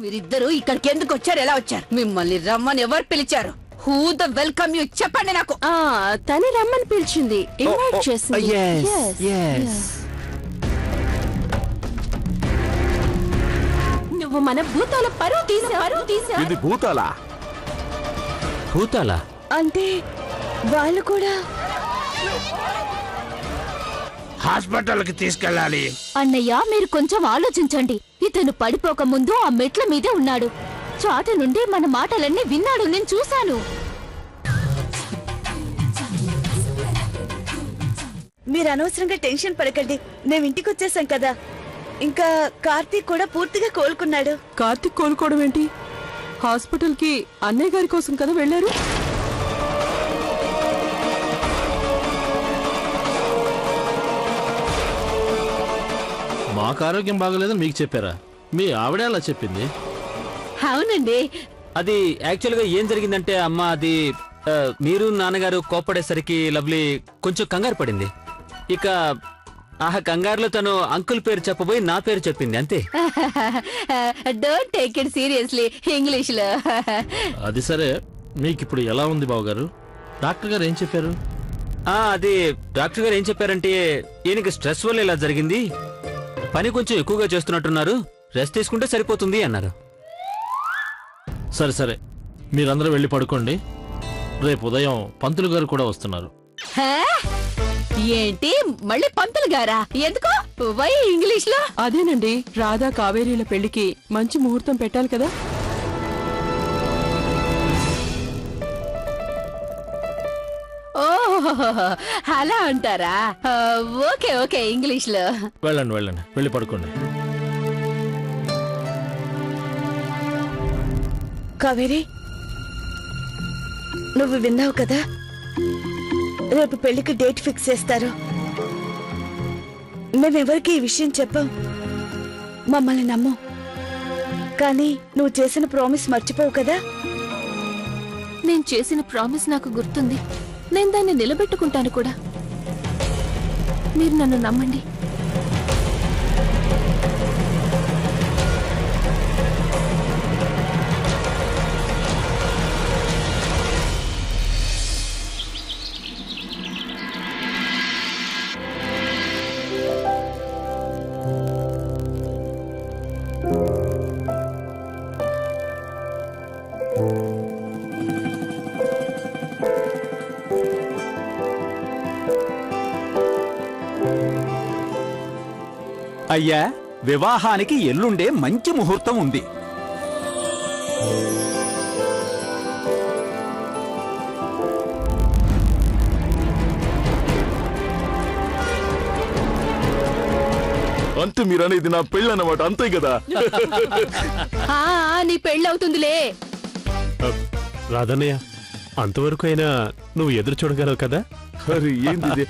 మీరిద్దరూ ఇక్కడికి ఎందుకు వచ్చారు? ఎలా వచ్చారు? మిమ్మల్ని రమ్మని ఎవరు పిలిచారు? హూ ద వెల్కమ్ యూ చెప్పండి నాకు. తనే రమ్మని పిలిచింది, ఇన్వైట్ చేసింది. నువ్వు మన భూతాల పరువు తీసా. ఇది భూతాలా? భూతాలా అంటే వాళ్ళు కూడా హాస్పిటల్కి తీసుకెళ్ళాలి. అన్నయ్య, మీరు కొంచెం ఆలోచించండి. ఇతను పడిపోక ముందు ఆ మెట్ల మీదే ఉన్నాడు. చాటు నుండి మన మాటలన్నీ విన్నాడు, నేను చూశాను. మీరు అనవసరంగా టెన్షన్ పడకండి. మేము ఇంటికి వచ్చేసాం కదా. ఇంకా కార్తీక్ కూడా పూర్తిగా కోలుకున్నాడు. కార్తీక్ కోలుకోవడం ఏంటి? హాస్పిటల్ కి అన్నయ్య గారి కోసం కదా వెళ్ళారు. మాకు ఆరోగ్యం బాగోలేదని మీకు చెప్పారా? మీ ఆవిడ అలా చెప్పింది. అవునండి. అది యాక్చువల్గా ఏం జరిగిందంటే అమ్మ, అది మీరు నాన్నగారు కోప్పడేసరికి లవ్లీ కొంచెం కంగారు పడింది. ఇక ఆ కంగారులో తను అంకుల్ పేరు చెప్పబోయి నా పేరు చెప్పింది, అంతే. Don't take it seriously, English లో. అది సరే, మీకు ఇప్పుడు ఎలా ఉంది బావగారు? డాక్టర్ గారు ఏం చెప్పారు? అది డాక్టర్ గారు ఏం చెప్పారంటే ఈయనకి స్ట్రెస్ వల్ల ఇలా జరిగింది, పని కొంచెం ఎక్కువగా చేస్తున్నట్టున్నారు, రెస్ట్ తీసుకుంటే సరిపోతుంది అన్నారు. సరే సరే, మీరందరూ వెళ్ళి పడుకోండి. రేపు ఉదయం పంతులు గారు కూడా వస్తున్నారు. ఏంటి మళ్ళీ పంతులు గారా? ఎందుకు? వై ఇంగ్లీష్ లో? అదేనండి, రాధా కావేరీల పెళ్లికి మంచి ముహూర్తం పెట్టాలి కదా. ఓహో, అలా అంటారా? ఓకే ఓకే, ఇంగ్లీష్ లో. వెళ్ళండి వెళ్ళండి, వెళ్ళి పడుకోండి. కావేరి, నువ్వు విన్నావు కదా, రేపు పెళ్లికి డేట్ ఫిక్స్ చేస్తారు. మేమెవరికి ఈ విషయం చెప్పాం. మమ్మల్ని నమ్ము. కానీ నువ్వు చేసిన ప్రామిస్ మర్చిపోవు కదా? నేను చేసిన ప్రామిస్ నాకు గుర్తుంది. నేను దాన్ని నిలబెట్టుకుంటాను కూడా. మీరు నన్ను నమ్మండి. అయ్యా, వివాహానికి ఎల్లుండే మంచి ముహూర్తం ఉంది. అంతే మీరనేది నా పెళ్ళి అన్నమాట, అంతే కదా? నీ పెళ్ళవుతుందిలే. రాధన్నయ్య, అంతవరకు అయినా నువ్వు ఎదురు చూడగలవు కదా? అరే ఏంది?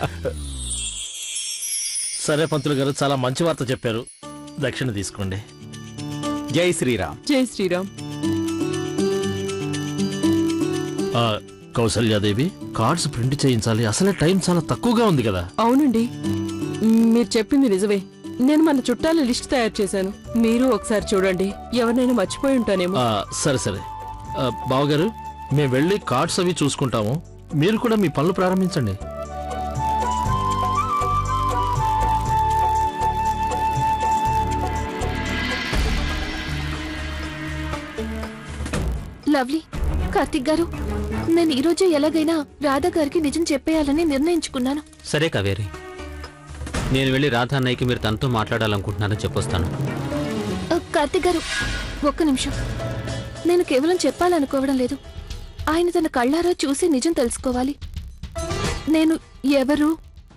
సరే పంతులు గారు, చాలా మంచి వార్త చెప్పారు. దక్షిణ తీసుకోండి. జై శ్రీరామ్. జై శ్రీరామ్. కౌసల్యాదేవి, కార్డ్స్ ప్రింట్ చేయించాలి. అసలే టైం చాలా తక్కువగా ఉంది కదా. అవునండి, మీరు చెప్పింది నిజమే. నేను మన చుట్టాల లిస్ట్ తయారు చేశాను. మీరు ఒకసారి చూడండి, ఎవరినైనా మర్చిపోయి ఉంటానేమో. సరే సరే బావగారు, మేము వెళ్ళి కార్డ్స్ అవి చూసుకుంటాము. మీరు కూడా మీ పనులు ప్రారంభించండి. లవ్లీ, కార్తిక్ గారు, నేను ఈరోజు ఎలాగైనా రాధా గారికి నిజం చెప్పేయాలని నిర్ణయించుకున్నాను. సరే కావేరి, నేను వెళ్ళి రాధా అన్నయ్యకి మీరు తనతో మాట్లాడాలనుకుంటున్నానని చెప్పొస్తాను. కార్తిక్ గారు, ఒక్క నిమిషం. నేను కేవలం చెప్పాలనుకోవడం లేదు. ఆయన తన కళ్ళారా చూసి నిజం తెలుసుకోవాలి. నేను ఎవరు,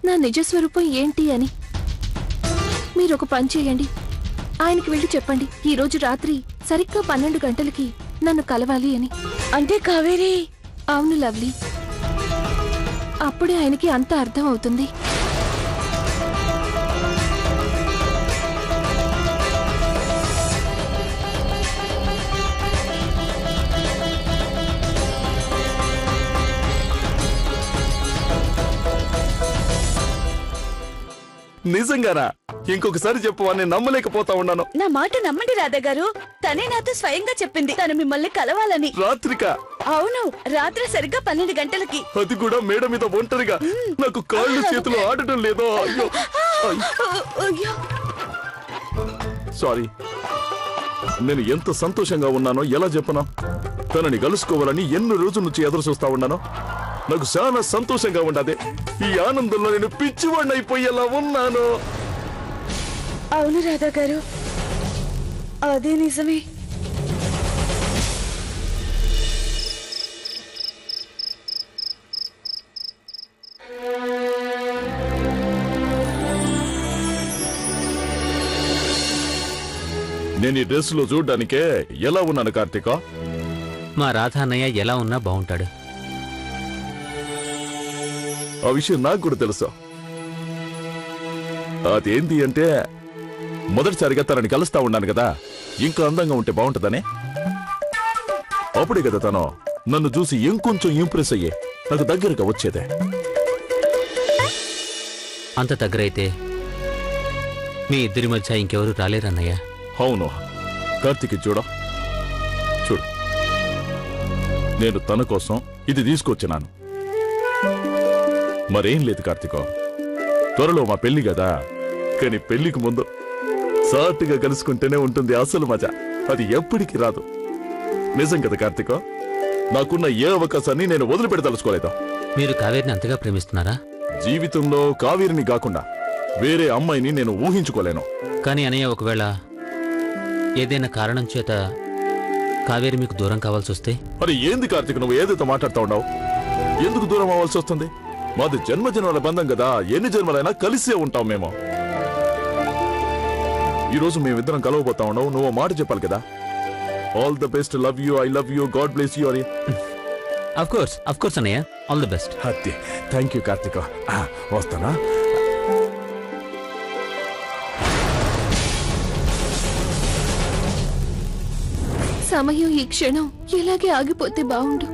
నా నిజస్వరూపం ఏంటి అని. మీరొక పని చేయండి, ఆయనకి వెళ్ళి చెప్పండి ఈ రోజు రాత్రి సరిగ్గా 12 గంటలకి నన్ను కలవాలి అని. అంటే కావేరి? అవును లవ్లీ, అప్పుడే ఆయనకి అంత అర్థం అవుతుంది. నిజంగారా? ఇంకొకసారి చెప్పవా, నేను నమ్మలేకపోతా ఉన్నాను. నా మాట నమ్మండి రాధా గారు, తనే నాతో స్వయంగా చెప్పింది తను మిమ్మల్ని కలవాలని. రాత్రిక? అవును, రాత్రి సరిగ్గా 12 గంటలకి. అది కూడా మేడ మీద ఒంటరిగా. నాకు కాళ్ళు చేతులు ఆడటం లేదో. అయ్యో అయ్యో, సారీ. నేను ఎంత సంతోషంగా ఉన్నానో ఎలా చెప్పనా? తనని కలుసుకోవాలని ఎన్ని రోజుల నుంచి ఎదురు చూస్తా ఉన్నానో. నాకు చాలా సంతోషంగా ఉండదే. ఈ ఆనందంలో నేను పిచ్చివాడిని అయిపోయేలా ఉన్నాను. అవును రాధా గారు, అదే నిజమే. నేను ఈ డ్రెస్ లో చూడ్డానికే ఎలా ఉన్నాను కార్తీక? మా రాధా అన్నయ్య ఎలా ఉన్నా బాగుంటాడు. ఆ విషయం నాకు కూడా తెలుసు. అదేంటి అంటే మొదటిసారిగా తనని కలుస్తా ఉన్నాను కదా, ఇంకా అందంగా ఉంటే బాగుంటుందని. అప్పుడే కదా తను నన్ను చూసి ఇంకొంచెం ఇంప్రెస్ అయ్యే నాకు దగ్గరగా వచ్చేదే. అంత దగ్గరైతే మీ ఇద్దరి మధ్య ఇంకెవరు రాలేరన్నయ్య. అవును కార్తీక్, చూడు నేను తన కోసం ఇది తీసుకొచ్చినాను. మరేం లేదు కార్తీక, త్వరలో మా పెళ్లి కదా, కానీ పెళ్లికి ముందు సాటుగా కలుసుకుంటేనే ఉంటుంది అసలు మజా. అది ఎప్పటికీ రాదు. నిజం కదా కార్తీక? నాకున్న ఏ అవకాశాన్ని నేను వదిలిపెడదలుచుకోలేదా. మీరు కావేరిని అంతగా ప్రేమిస్తున్నారా? జీవితంలో కావేరిని కాకుండా వేరే అమ్మాయిని నేను ఊహించుకోలేను. కానీ అన్నయ్య, ఒకవేళ ఏదైనా కారణం చేత కావేరి మీకు దూరం కావాల్సి వస్తే? మరి ఏంది కార్తీక్ నువ్వు ఏదైతే మాట్లాడుతా ఉన్నావు? ఎందుకు దూరం అవ్వాల్సి వస్తుంది? మాది జన్మజన్మల బంధం కదా, ఎన్ని జన్మలైనా కలిసే ఉంటాం మేము. ఈ రోజు మేమిద్దరం కలవబోతా ఉన్నావు, నువ్వు మాట చెప్పాలి కదా. All the best, love you, I love you, God bless you. అని ఆఫ్ కోర్స్ అన్నయ్య, ఆల్ ది బెస్ట్. అదే, థ్యాంక్ యూ కార్తీక్. వస్తానా? సమయం ఈ క్షణం ఇలాగే ఆగిపోతే బావుండు.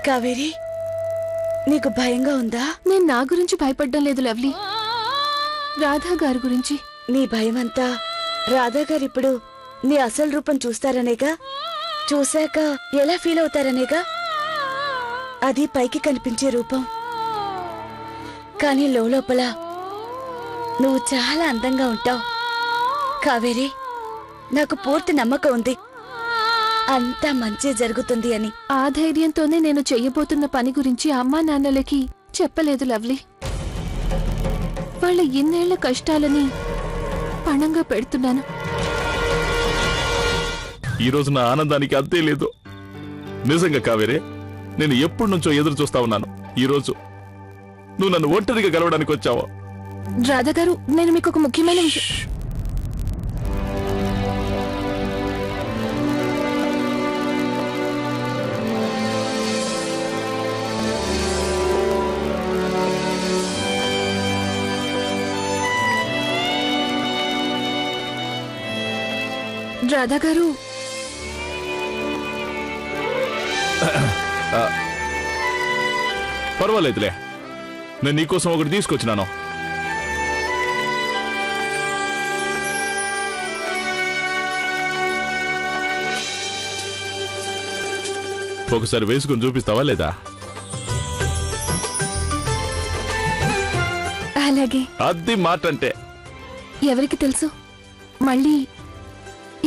కావేరి, నీకు భయంగా ఉందా? నేను నా గురించి భయపడ్డం లేదు లవ్లీ, రాధా గారి గురించి. నీ భయమంతా రాధా గారు ఇప్పుడు నీ అసలు రూపం చూస్తారనేగా, చూశాక ఎలా ఫీల్ అవుతారనేగా. అది పైకి కనిపించే రూపం, కానీ లోపల నువ్వు చాలా అందంగా ఉంటావు. కావేరి, నాకు పూర్తి నమ్మకం ఉంది అంతా మంచి జరుగుతుంది అని. ఆ ధైర్యంతోనే నేను చెయ్యబోతున్న పని గురించి అమ్మా నాన్నలకి చెప్పలేదు లవ్లీ. వాళ్ళ ఇన్నేళ్ల కష్టాలని పణంగా పెడుతున్నాను. ఈ రోజు నా ఆనందానికి అంతే లేదు. నిజంగా కావేరే, నేను ఎప్పటి నుంచో ఎదురు చూస్తా ఉన్నాను. ఈ రోజు నువ్వు నన్ను ఒంటరిగా కలవడానికి వచ్చావా? రాధా గారు, నేను మీకు ఒక ముఖ్యమైన విషయం. రాధా గారు, పర్వాలేదులే, నేను నీకోసం ఒకటి తీసుకొచ్చినాను. ఒకసారి వేసుకుని చూపిస్తావా లేదా? అలాగే. అది మాట అంటే. ఎవరికి తెలుసు మళ్ళీ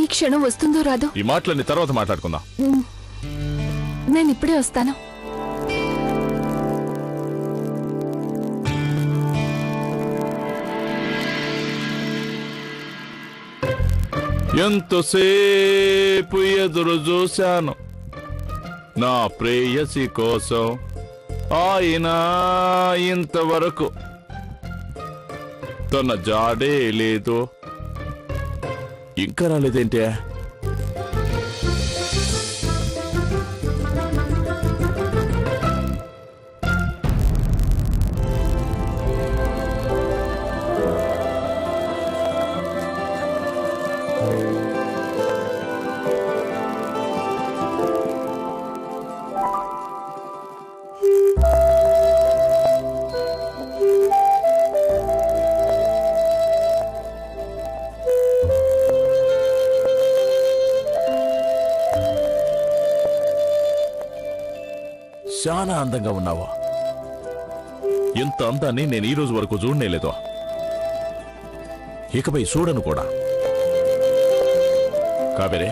ఈ క్షణం వస్తుందో రాదో. ఈ మాటలన్నీ తర్వాత మాట్లాడుకుందాం. నేను ఇప్పుడే వస్తాను. ఎంతసేపు ఎదురు చూశాను నా ప్రేయసి కోసం, ఆయన ఇంతవరకు తన జాడే లేదు. ఇంకా రాలేదేంటే? చాలా అందంగా ఉన్నావు. ఇంత అందాన్ని నేను ఈ రోజు వరకు చూడనేలేదు, ఇకపై చూడను కూడా. కావేరే,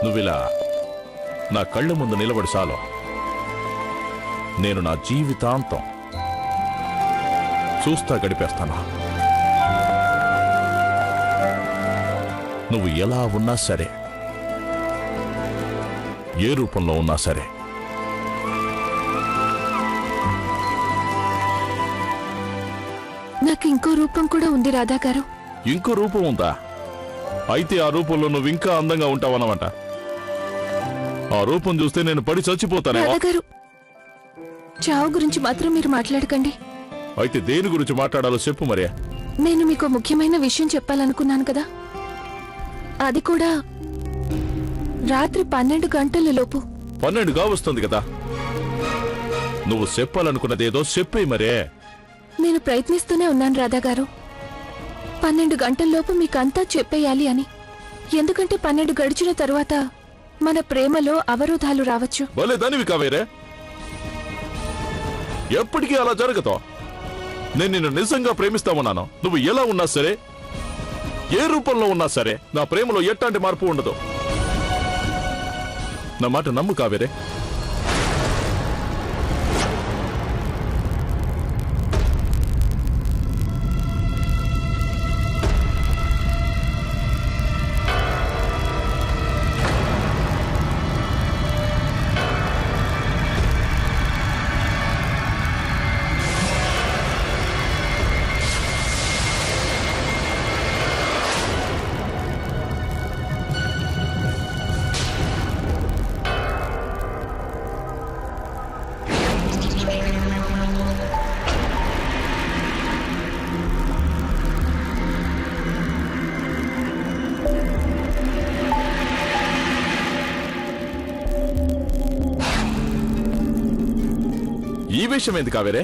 నువ్విలా నా కళ్ళ ముందు నిలబడి చాలు. నేను నా జీవితాంతం చూస్తా గడిపేస్తాను. నువ్వు ఎలా ఉన్నా సరే, ఏ రూపంలో ఉన్నా సరే. నాకు ఇంకో రూపం కూడా ఉంది రాధా గారు. ఇంకో రూపం ఉందా? అయితే ఆ రూపంలో నువ్వు ఇంకా అందంగా ఉంటావన్నమాట. ఆ రూపం చూస్తే నేను పడి చచ్చిపోతానే. రాధా గారు, చావు గురించి మాత్రం మీరు మాట్లాడకండి. అయితే దేని గురించి మాట్లాడాలో చెప్పు మరే. నేను మీకు ముఖ్యమైన విషయం చెప్పాలనుకున్నాను కదా, అది కూడా రాత్రి 12 గంటల లోపు. 12 కావస్తుంది కదా, నువ్వు చెప్పాలనుకున్నదేదో చెప్పే మరే. నేను ప్రయత్నిస్తూనే ఉన్నాను రాధా గారు, 12 గంటల్లోపు మీకంతా చెప్పేయాలి అని. ఎందుకంటే 12 గడిచిన తరువాత మన ప్రేమలో అవరోధాలు రావచ్చు. భలే దానివి కావేరే, ఎప్పటికీ అలా జరగదు. నేను నిన్ను నిజంగా ప్రేమిస్తామన్నాను. నువ్వు ఎలా ఉన్నా సరే, ఏ రూపంలో ఉన్నా సరే, నా ప్రేమలో ఎట్లాంటి మార్పు ఉండదు. నా మాట నమ్ము కావేరే. ఈ విషయం ఏంది కావేరే?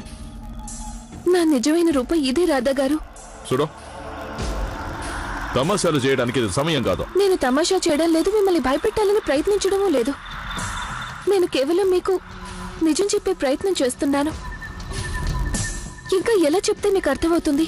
నా నిజమైన రూపం ఇదే రాధా గారు. చూడు, తమాషాలు చేయడానికి ఇది సమయం కాదు. నేను తమాషా చేయడం లేదు, మిమ్మల్ని భయపెట్టాలని ప్రయత్నించడమూ లేదు. నేను కేవలం మీకు నిజం చెప్పే ప్రయత్నం చేస్తున్నాను. ఇంకా ఎలా చెప్తే మీకు అర్థమవుతుంది?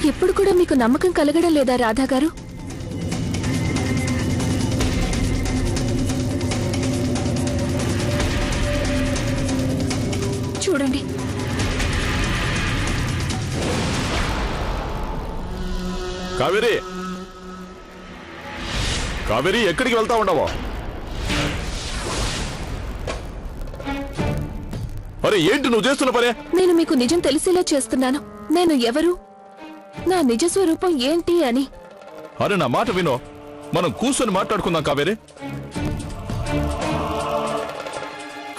ఎప్పుడు కూడా మీకు నమ్మకం కలగడం లేదా రాధా గారు? చూడండి, కావేరి, కావేరి, ఎక్కడికి వెళ్తా ఉండవో? అరే ఏంటి నువ్వు చేస్తున్న పనే? నేను మీకు నిజం తెలిసేలా చేస్తున్నాను. నేను ఎవరు, నా నిజ స్వరూపం ఏంటి అని. అరే నా మాట వినో, మనం కూర్చొని మాట్లాడుకుందాం కావేరి.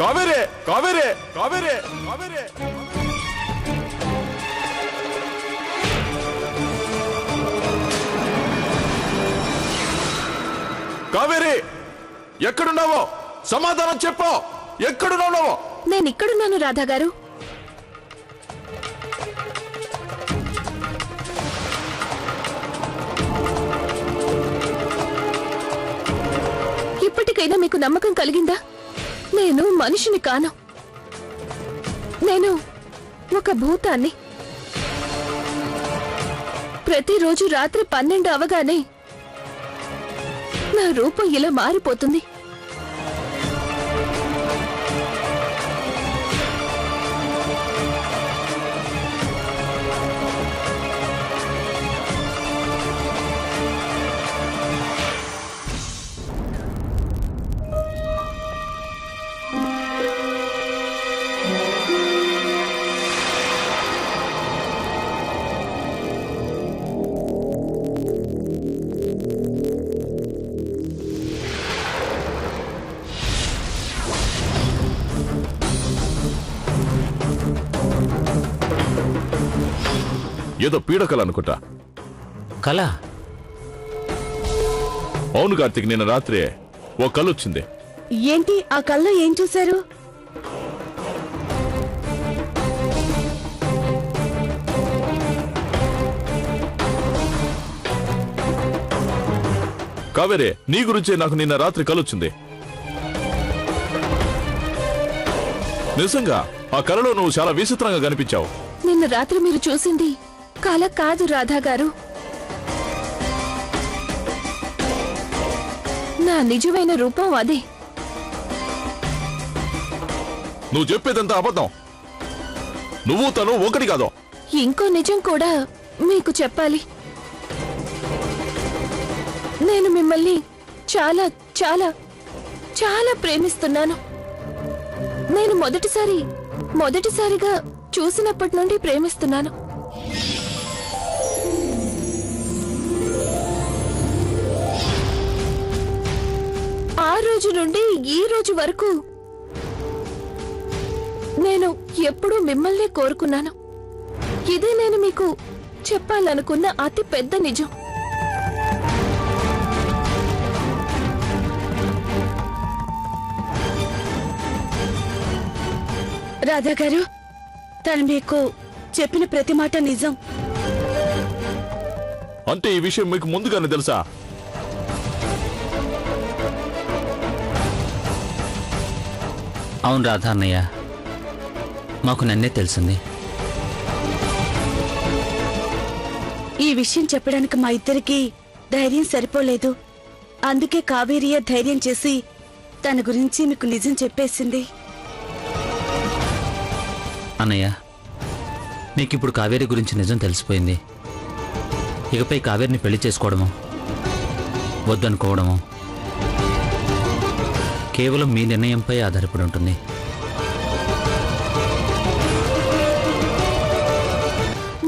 కావేరే, కావేరే, కావేరే, కావేరే. కావేరి, ఎక్కడున్నావో సమాధానం చెప్పు. ఎక్కడున్నావో? నేను ఇక్కడున్నాను రాధా గారు. ఇప్పటికైనా మీకు నమ్మకం కలిగిందా? నేను మనిషిని కాను, నేను ఒక భూతాన్ని. ప్రతిరోజు రాత్రి 12 అవగానే నా రూపం ఇలా మారిపోతుంది. ఏదో పీడకల అనుకుంటా. కళ? అవును కార్తీక్, నిన్న రాత్రి ఓ కళ్ళు వచ్చింది. ఏంటి ఆ కల్లో ఏం చూశారు? కావేరే, నీ గురించే నాకు నిన్న రాత్రి కలొచ్చింది. నిజంగా ఆ కలలో నువ్వు చాలా విచిత్రంగా కనిపించావు. నిన్న రాత్రి మీరు చూసింది కల కాదు రాధా గారు, నా నిజమైన రూపం అదే. నువ్వు చెప్పేదంతా అబద్ధం. నువ్వు తను ఒకటి కాదు. ఇంకో నిజం కూడా మీకు చెప్పాలి. నేను మిమ్మల్ని చాలా చాలా చాలా ప్రేమిస్తున్నాను. నేను మొదటిసారిగా చూసినప్పటి నుండి ప్రేమిస్తున్నాను. ఆ రోజు నుండి ఈ రోజు వరకు నేను ఎప్పుడూ మిమ్మల్ని కోరుకున్నాను. ఇదే నేను మీకు చెప్పాలనుకున్న అతి పెద్ద నిజం. రాధా గారు, తను మీకు చెప్పిన ప్రతి మాట నిజం. అంటే ఈ విషయం మీకు ముందుగానే తెలుసా? అవును రాధా అన్నయ్య, మాకు నన్నే తెలిసింది. ఈ విషయం చెప్పడానికి మా ఇద్దరికి ధైర్యం సరిపోలేదు. అందుకే కావేరియే ధైర్యం చేసి తన గురించి మీకు నిజం చెప్పేసింది. అన్నయ్య, మీకిప్పుడు కావేరి గురించి నిజం తెలిసిపోయింది. ఇకపై కావేరిని పెళ్లి చేసుకోవడము వద్దనుకోవడము కేవలం మీ నిర్ణయంపై ఆధారపడి ఉంటుంది.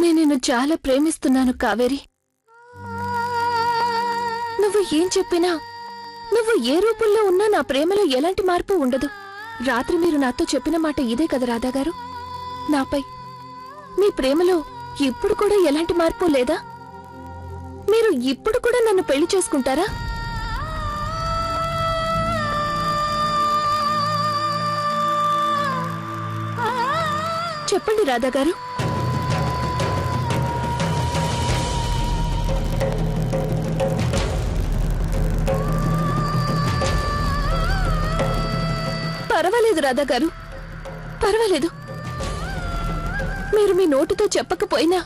నేను నిన్ను చాలా ప్రేమిస్తున్నాను కావేరి. నువ్వు ఏం చెప్పినా, నువ్వు ఏ రూపంలో ఉన్నా నా ప్రేమలో ఎలాంటి మార్పు ఉండదు. రాత్రి మీరు నాతో చెప్పిన మాట ఇదే కదా రాధా గారు? నాపై మీ ప్రేమలో ఇప్పుడు కూడా ఎలాంటి మార్పు లేదా? మీరు ఇప్పుడు కూడా నన్ను పెళ్లి చేసుకుంటారా? చెప్పండి రాధా గారు. పర్వాలేదు రాధా గారు, పర్వాలేదు. మీరు మీ నోటితో చెప్పకపోయినా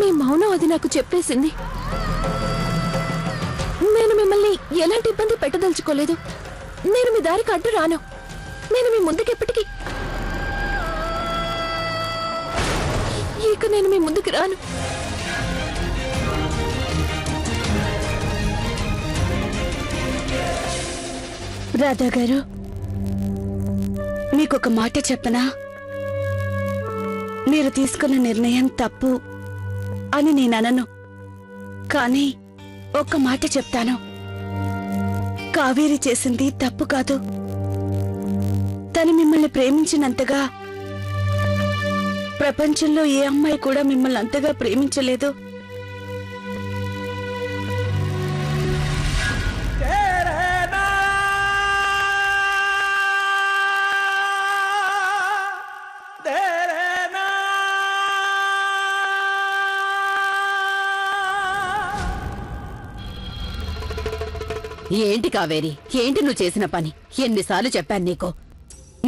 మీ మౌనం అది నాకు చెప్పేసింది. నేను మిమ్మల్ని ఎలాంటి ఇబ్బంది పెట్టదలుచుకోలేదు. నేను మీ దారికి అడ్డు రాను. నేను మీ ముందుకెప్పటికీ ఇక నేను మీ ముందుకు రాను. రాధా గారు, మీకొక మాట చెప్పనా? మీరు తీసుకున్న నిర్ణయం తప్పు అని నేననను, కానీ ఒక్క మాట చెప్తాను. కావేరి చేసింది తప్పు కాదు. తను మిమ్మల్ని ప్రేమించినంతగా ప్రపంచంలో ఏ అమ్మాయి కూడా మిమ్మల్ని అంతగా ప్రేమించలేదు. ఏంటి కావేరి, ఏంటి నువ్వు చేసిన పని? ఎన్నిసార్లు చెప్పాను నీకు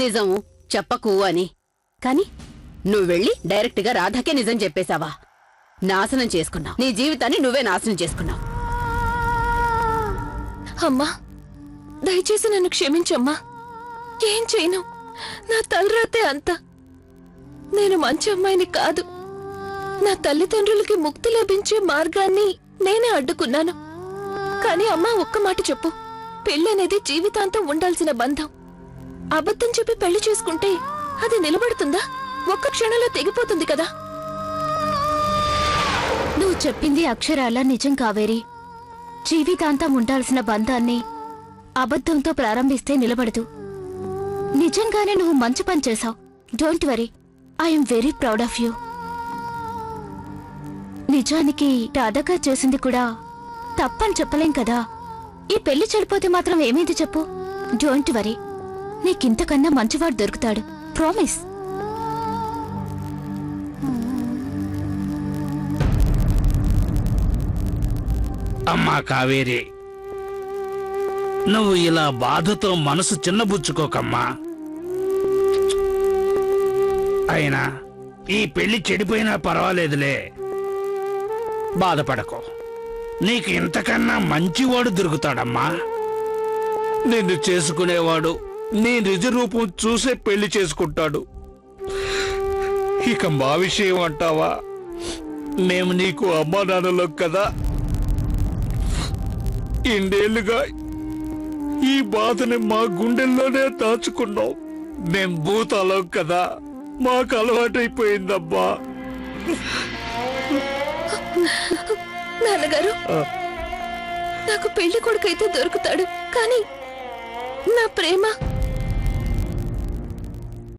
నిజము చెప్పకు అని. కాని నువ్వు వెళ్ళి డైరెక్ట్ గా రాధాకే నిజం చెప్పేశావా? నాశనం చేసుకున్నావు. నీ జీవితాన్ని నువ్వే నాశనం చేసుకున్నావు. అమ్మా, దయచేసి నన్ను క్షమించమ్మా. ఏం చేయను, నా తలరాతే అంత. నేను మంచి అమ్మాయిని కాదు. నా తల్లిదండ్రులకి ముక్తి లభించే మార్గాన్ని నేనే అడ్డుకున్నాను. కానీ అమ్మా, ఒక్క మాట చెప్పు. పెళ్ళనేది జీవితాంతం ఉండాల్సిన బంధం. అబద్ధం చెప్పి పెళ్లి చేసుకుంటే అది నిలబడుతుందా? ఒక్క క్షణంలో తెగిపోతుంది కదా. నువ్వు చెప్పింది అక్షరాల నిజం కావేరి. జీవితాంతం ఉండాల్సిన బంధాన్ని అబద్ధంతో ప్రారంభిస్తే నిలబడదు. నిజంగానే నువ్వు మంచి పని చేశావు. Don't worry, I'm very proud of you. నిజానికి రాధగా చేసింది కూడా తప్పని చెప్పలేం కదా. ఈ పెళ్లి చెడిపోతే మాత్రం ఏమైంది చెప్పు. డోంట్ వరీ, నీకింతకన్నా మంచివాడు దొరుకుతాడు. ప్రామిస్. అమ్మా కావేరి, నువ్వు ఇలా బాధతో మనసు చిన్నబుచ్చుకోకమ్మా. అయినా ఈ పెళ్లి చెడిపోయినా పర్వాలేదులే, బాధపడకు. నీకు ఇంతకన్నా మంచివాడు దొరుకుతాడమ్మా. నిన్ను చేసుకునేవాడు నీ నిజ రూపం చూసే పెళ్లి చేసుకుంటాడు. ఇక మా విషయం అంటావా? మేము నీకు అమ్మా నాన్నలో కదా. ఇన్నేళ్లుగా ఈ బాధని మా గుండెల్లోనే దాచుకున్నాం. మేం భూతాలో కదా, మాకు అలవాటైపోయిందబ్బా. నాన్నగారు, నాకు పెళ్లి కొడుకైతే దొరుకుతాడు, కానీ నా ప్రేమ